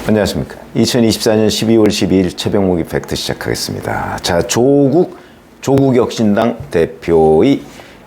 안녕하십니까. 2024년 12월 12일 최병목이 팩트 시작하겠습니다. 자, 조국혁신당 대표의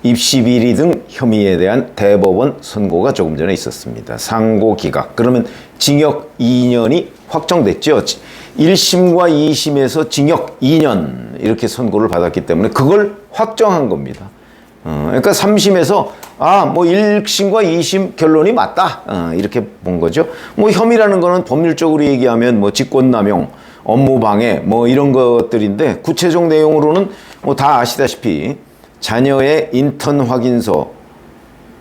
입시 비리 등 혐의에 대한 대법원 선고가 조금 전에 있었습니다. 상고 기각. 그러면 징역 2년이 확정됐죠. 1심과 2심에서 징역 2년 이렇게 선고를 받았기 때문에 그걸 확정한 겁니다. 그러니까 3심에서 뭐 1심과 2심 결론이 맞다 이렇게 본 거죠. 뭐 혐의라는 거는 법률적으로 얘기하면 뭐 직권남용, 업무방해 뭐 이런 것들인데 구체적 내용으로는 뭐 다 아시다시피 자녀의 인턴 확인서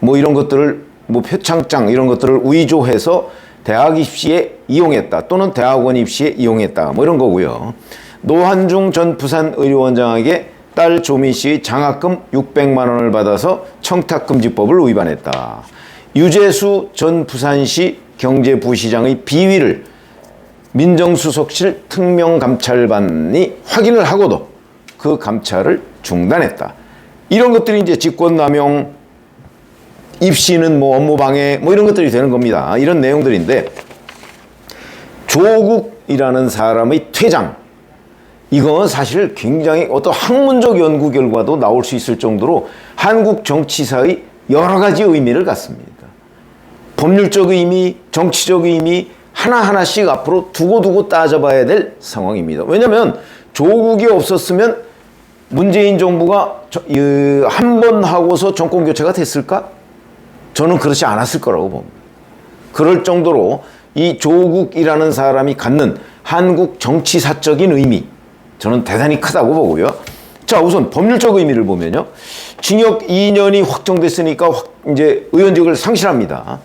뭐 이런 것들을 뭐 표창장 이런 것들을 위조해서 대학 입시에 이용했다 또는 대학원 입시에 이용했다 뭐 이런 거고요. 노한중 전 부산의료원장에게 딸 조미 씨의 장학금 600만 원을 받아서 청탁금지법을 위반했다. 유재수 전 부산시 경제부시장의 비위를 민정수석실 특명감찰반이 확인을 하고도 그 감찰을 중단했다. 이런 것들이 이제 직권남용, 입시는 뭐 업무방해 뭐 이런 것들이 되는 겁니다. 이런 내용들인데 조국이라는 사람의 퇴장, 이건 사실 굉장히 어떤 학문적 연구 결과도 나올 수 있을 정도로 한국 정치사의 여러 가지 의미를 갖습니다. 법률적 의미, 정치적 의미 하나하나씩 앞으로 두고두고 따져봐야 될 상황입니다. 왜냐하면 조국이 없었으면 문재인 정부가 한 번 하고서 정권 교체가 됐을까? 저는 그렇지 않았을 거라고 봅니다. 그럴 정도로 이 조국이라는 사람이 갖는 한국 정치사적인 의미, 저는 대단히 크다고 보고요. 자, 우선 법률적 의미를 보면요. 징역 2년이 확정됐으니까 이제 의원직을 상실합니다.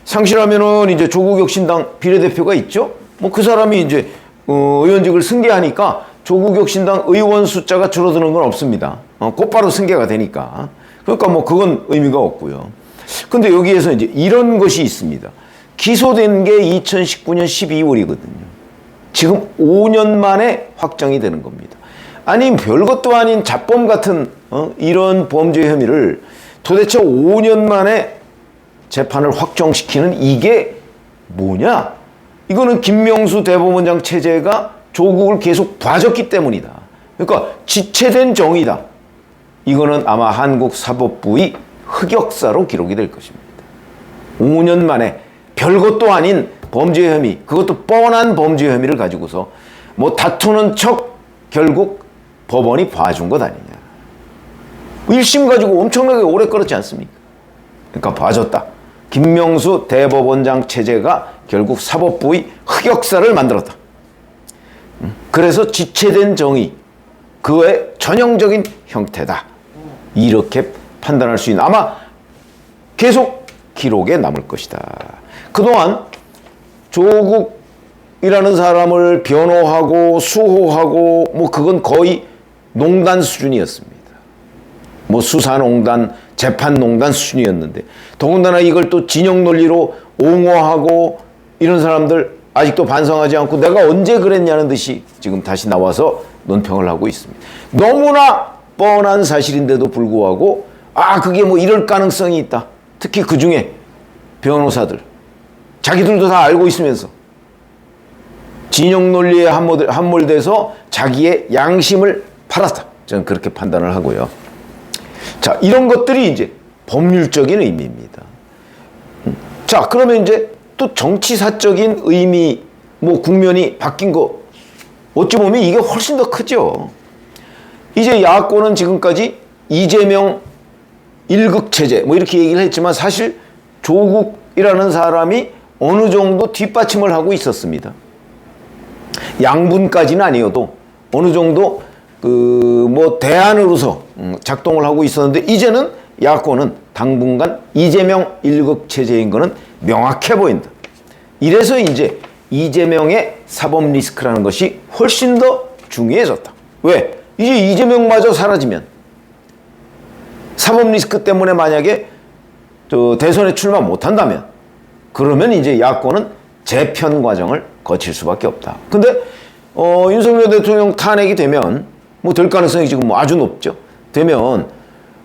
상실하면은 이제 조국혁신당 비례대표가 있죠. 뭐 그 사람이 이제 의원직을 승계하니까 조국혁신당 의원 숫자가 줄어드는 건 없습니다. 곧바로 승계가 되니까. 그러니까 뭐 그건 의미가 없고요. 근데 여기에서 이제 이런 것이 있습니다. 기소된 게 2019년 12월이거든요. 지금 5년 만에 확정이 되는 겁니다. 아니 별것도 아닌 잡범 같은 이런 범죄 혐의를 도대체 5년 만에 재판을 확정시키는 이게 뭐냐? 이거는 김명수 대법원장 체제가 조국을 계속 봐줬기 때문이다. 그러니까 지체된 정의다. 이거는 아마 한국 사법부의 흑역사로 기록이 될 것입니다. 5년 만에 별것도 아닌 범죄 혐의, 그것도 뻔한 범죄 혐의를 가지고서 뭐 다투는 척 결국 법원이 봐준 것 아니냐. 1심 가지고 엄청나게 오래 끌었지 않습니까? 그러니까 봐줬다. 김명수 대법원장 체제가 결국 사법부의 흑역사를 만들었다. 그래서 지체된 정의, 그의 전형적인 형태다. 이렇게 판단할 수 있는, 아마 계속 기록에 남을 것이다. 그동안 조국이라는 사람을 변호하고 수호하고 뭐 그건 거의 농단 수준이었습니다. 뭐 수사농단, 재판농단 수준이었는데 더군다나 이걸 또 진영 논리로 옹호하고 이런 사람들 아직도 반성하지 않고 내가 언제 그랬냐는 듯이 지금 다시 나와서 논평을 하고 있습니다. 너무나 뻔한 사실인데도 불구하고 그게 뭐 이럴 가능성이 있다. 특히 그 중에 변호사들 자기들도 다 알고 있으면서 진영 논리에 함몰돼서 자기의 양심을 팔았다. 저는 그렇게 판단을 하고요. 자, 이런 것들이 이제 법률적인 의미입니다. 자, 그러면 이제 또 정치사적인 의미, 뭐 국면이 바뀐 거 어찌 보면 이게 훨씬 더 크죠. 이제 야권은 지금까지 이재명 1극 체제 뭐 이렇게 얘기를 했지만 사실 조국이라는 사람이 어느 정도 뒷받침을 하고 있었습니다. 양분까지는 아니어도 어느 정도 뭐 대안으로서 작동을 하고 있었는데 이제는 야권은 당분간 이재명 1극 체제인 거는 명확해 보인다. 이래서 이제 이재명의 사법 리스크라는 것이 훨씬 더 중요해졌다. 왜? 이제 이재명마저 사라지면 사법 리스크 때문에 만약에 대선에 출마 못한다면 그러면 이제 야권은 재편 과정을 거칠 수밖에 없다. 근데 윤석열 대통령 탄핵이 되면 뭐 될 가능성이 지금 뭐 아주 높죠. 되면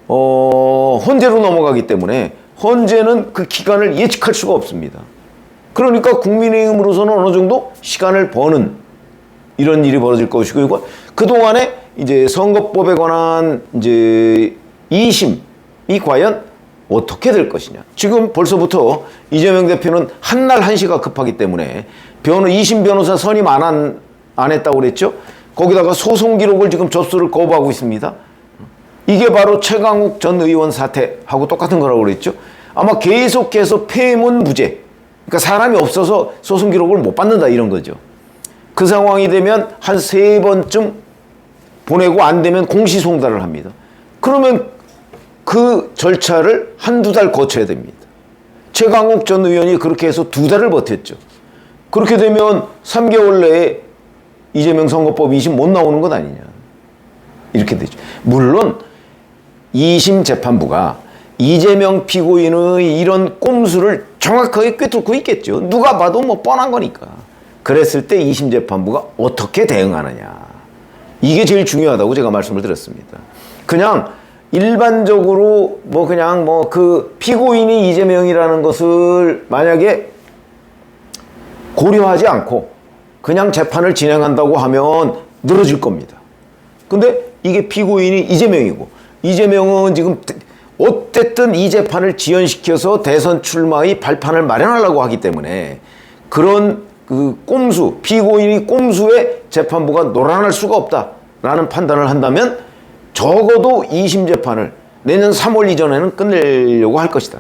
헌재로 넘어가기 때문에 헌재는 그 기간을 예측할 수가 없습니다. 그러니까 국민의힘으로서는 어느 정도 시간을 버는 이런 일이 벌어질 것이고, 이거 그동안에 이제 선거법에 관한 이제 2심이 과연 어떻게 될 것이냐. 지금 벌써부터 이재명 대표는 한날 한시가 급하기 때문에 2심 변호사 선임 안 했다고 그랬죠. 거기다가 소송 기록을 지금 접수를 거부하고 있습니다. 이게 바로 최강욱 전 의원 사태하고 똑같은 거라고 그랬죠. 아마 계속해서 폐문부재, 그러니까 사람이 없어서 소송 기록을 못 받는다 이런 거죠. 그 상황이 되면 한 3번쯤 보내고 안 되면 공시송달을 합니다. 그러면 그 절차를 한두 달 거쳐야 됩니다. 최강욱 전 의원이 그렇게 해서 2달을 버텼죠. 그렇게 되면 3개월 내에 이재명 선거법 2심 못 나오는 것 아니냐. 이렇게 되죠. 물론 2심 재판부가 이재명 피고인의 이런 꼼수를 정확하게 꿰뚫고 있겠죠. 누가 봐도 뭐 뻔한 거니까. 그랬을 때 2심 재판부가 어떻게 대응하느냐. 이게 제일 중요하다고 제가 말씀을 드렸습니다. 그냥 일반적으로 그냥 그 피고인이 이재명이라는 것을 만약에 고려하지 않고 그냥 재판을 진행한다고 하면 늘어질 겁니다. 근데 이게 피고인이 이재명이고, 이재명은 지금 어쨌든 이 재판을 지연시켜서 대선 출마의 발판을 마련하려고 하기 때문에 그런 그 꼼수, 피고인이 꼼수에 재판부가 놀아날 수가 없다라는 판단을 한다면 적어도 2심 재판을 내년 3월 이전에는 끝내려고 할 것이다.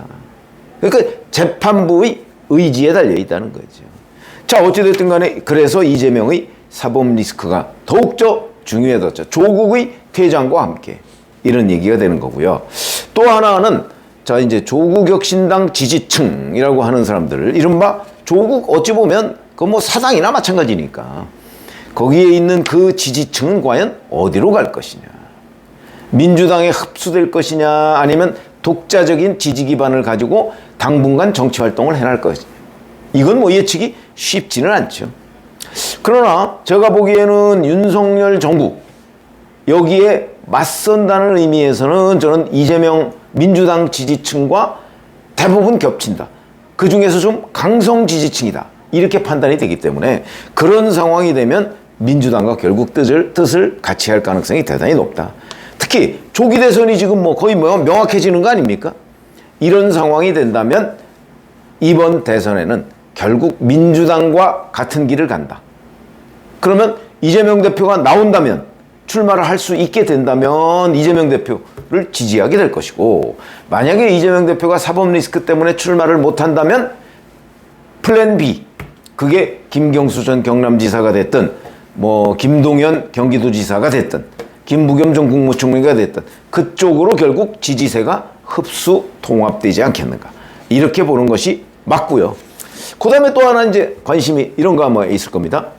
그러니까 재판부의 의지에 달려 있다는 거죠. 자, 어찌됐든 간에 그래서 이재명의 사법 리스크가 더욱더 중요해졌죠. 조국의 퇴장과 함께 이런 얘기가 되는 거고요. 또 하나는 자, 이제 조국혁신당 지지층이라고 하는 사람들, 이른바 조국 어찌 보면 그 사당이나 마찬가지니까 거기에 있는 그 지지층은 과연 어디로 갈 것이냐. 민주당에 흡수될 것이냐, 아니면 독자적인 지지 기반을 가지고 당분간 정치 활동을 해낼 것이냐. 이건 예측이 쉽지는 않죠. 그러나 제가 보기에는 윤석열 정부 여기에 맞선다는 의미에서는 저는 이재명 민주당 지지층과 대부분 겹친다. 그 중에서 좀 강성 지지층이다. 이렇게 판단이 되기 때문에 그런 상황이 되면 민주당과 결국 뜻을 같이 할 가능성이 대단히 높다. 특히 조기 대선이 지금 거의 명확해지는 거 아닙니까? 이런 상황이 된다면 이번 대선에는 결국 민주당과 같은 길을 간다. 그러면 이재명 대표가 나온다면, 출마를 할 수 있게 된다면 이재명 대표를 지지하게 될 것이고, 만약에 이재명 대표가 사법 리스크 때문에 출마를 못한다면 플랜 B, 그게 김경수 전 경남지사가 됐든 김동연 경기도지사가 됐든 김부겸 전 국무총리가 됐든 그쪽으로 결국 지지세가 흡수 통합되지 않겠는가, 이렇게 보는 것이 맞고요. 그 다음에 또 하나 이제 관심이 이런 거 아마 있을 겁니다.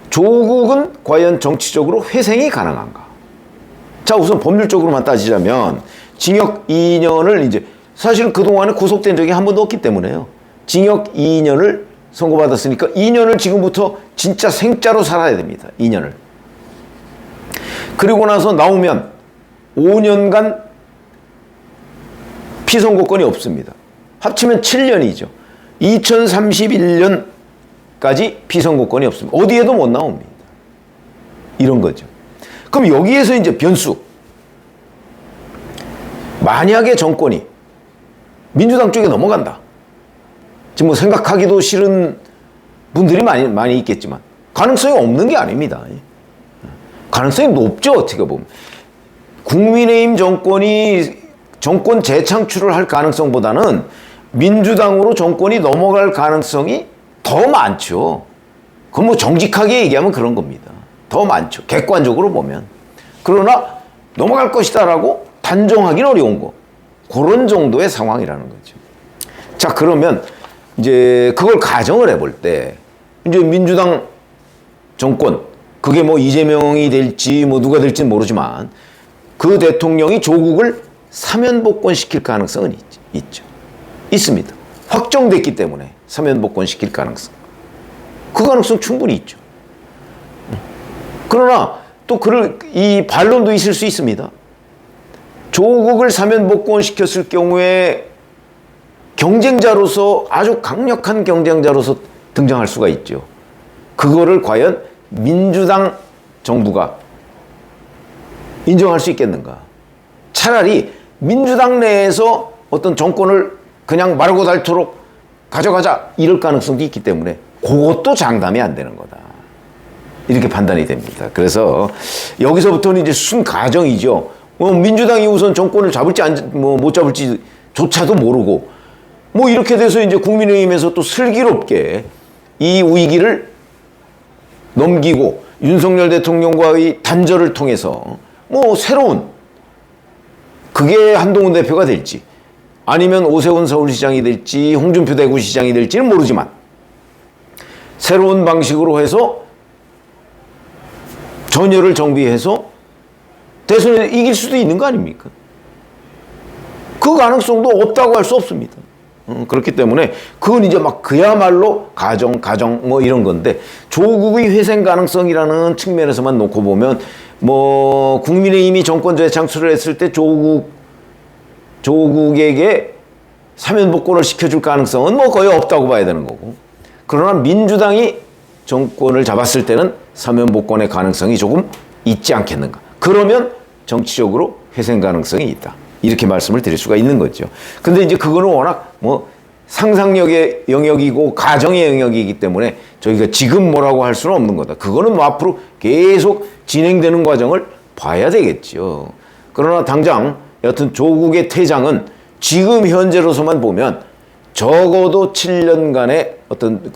조국은 과연 정치적으로 회생이 가능한가? 자, 우선 법률적으로만 따지자면 징역 2년을 이제 사실은 그동안에 구속된 적이 한 번도 없기 때문에요. 징역 2년을 선고받았으니까 2년을 지금부터 진짜 생짜로 살아야 됩니다. 2년을. 그리고 나서 나오면 5년간 피선고권이 없습니다. 합치면 7년이죠. 2031년까지 피선고권이 없습니다. 어디에도 못 나옵니다. 이런 거죠. 그럼 여기에서 이제 변수. 만약에 정권이 민주당 쪽에 넘어간다. 지금 생각하기도 싫은 분들이 많이 있겠지만 가능성이 없는 게 아닙니다. 가능성이 높죠, 어떻게 보면. 국민의힘 정권이 정권 재창출을 할 가능성보다는 민주당으로 정권이 넘어갈 가능성이 더 많죠. 그건 정직하게 얘기하면 그런 겁니다. 더 많죠. 객관적으로 보면. 그러나 넘어갈 것이다라고 단정하기는 어려운 거. 그런 정도의 상황이라는 거죠. 자, 그러면 이제 그걸 가정을 해볼 때 이제 민주당 정권, 그게 이재명이 될지 누가 될지는 모르지만 그 대통령이 조국을 사면복권시킬 가능성은 있죠. 있습니다. 확정됐기 때문에 사면복권시킬 가능성. 그 가능성 충분히 있죠. 그러나 또 이 반론도 있을 수 있습니다. 조국을 사면복권시켰을 경우에 경쟁자로서 아주 강력한 경쟁자로서 등장할 수가 있죠. 그거를 과연 민주당 정부가 인정할 수 있겠는가? 차라리 민주당 내에서 어떤 정권을 그냥 마르고 닳도록 가져가자 이럴 가능성도 있기 때문에 그것도 장담이 안 되는 거다. 이렇게 판단이 됩니다. 그래서 여기서부터는 이제 순 가정이죠. 민주당이 우선 정권을 잡을지 못 잡을지조차도 모르고 이렇게 돼서 이제 국민의힘에서 또 슬기롭게 이 위기를 넘기고 윤석열 대통령과의 단절을 통해서 새로운 그게 한동훈 대표가 될지 아니면 오세훈 서울시장이 될지 홍준표 대구시장이 될지는 모르지만 새로운 방식으로 해서 전열을 정비해서 대선에 이길 수도 있는 거 아닙니까? 그 가능성도 없다고 할 수 없습니다. 그렇기 때문에 그건 이제 그야말로 가정 이런 건데 조국의 회생 가능성이라는 측면에서만 놓고 보면 국민의힘이 정권 재창출을 했을 때 조국에게 사면복권을 시켜줄 가능성은 거의 없다고 봐야 되는 거고, 그러나 민주당이 정권을 잡았을 때는 사면복권의 가능성이 조금 있지 않겠는가. 그러면 정치적으로 회생 가능성이 있다. 이렇게 말씀을 드릴 수가 있는 거죠. 근데 이제 그거는 워낙 상상력의 영역이고 가정의 영역이기 때문에 저희가 지금 뭐라고 할 수는 없는 거다. 그거는 앞으로 계속 진행되는 과정을 봐야 되겠죠. 그러나 당장 여튼 조국의 퇴장은 지금 현재로서만 보면 적어도 7년간의 어떤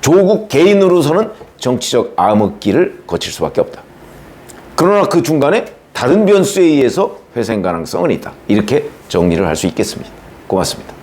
조국 개인으로서는 정치적 암흑기를 거칠 수밖에 없다. 그러나 그 중간에 다른 변수에 의해서 회생 가능성은 있다. 이렇게 정리를 할 수 있겠습니다. 고맙습니다.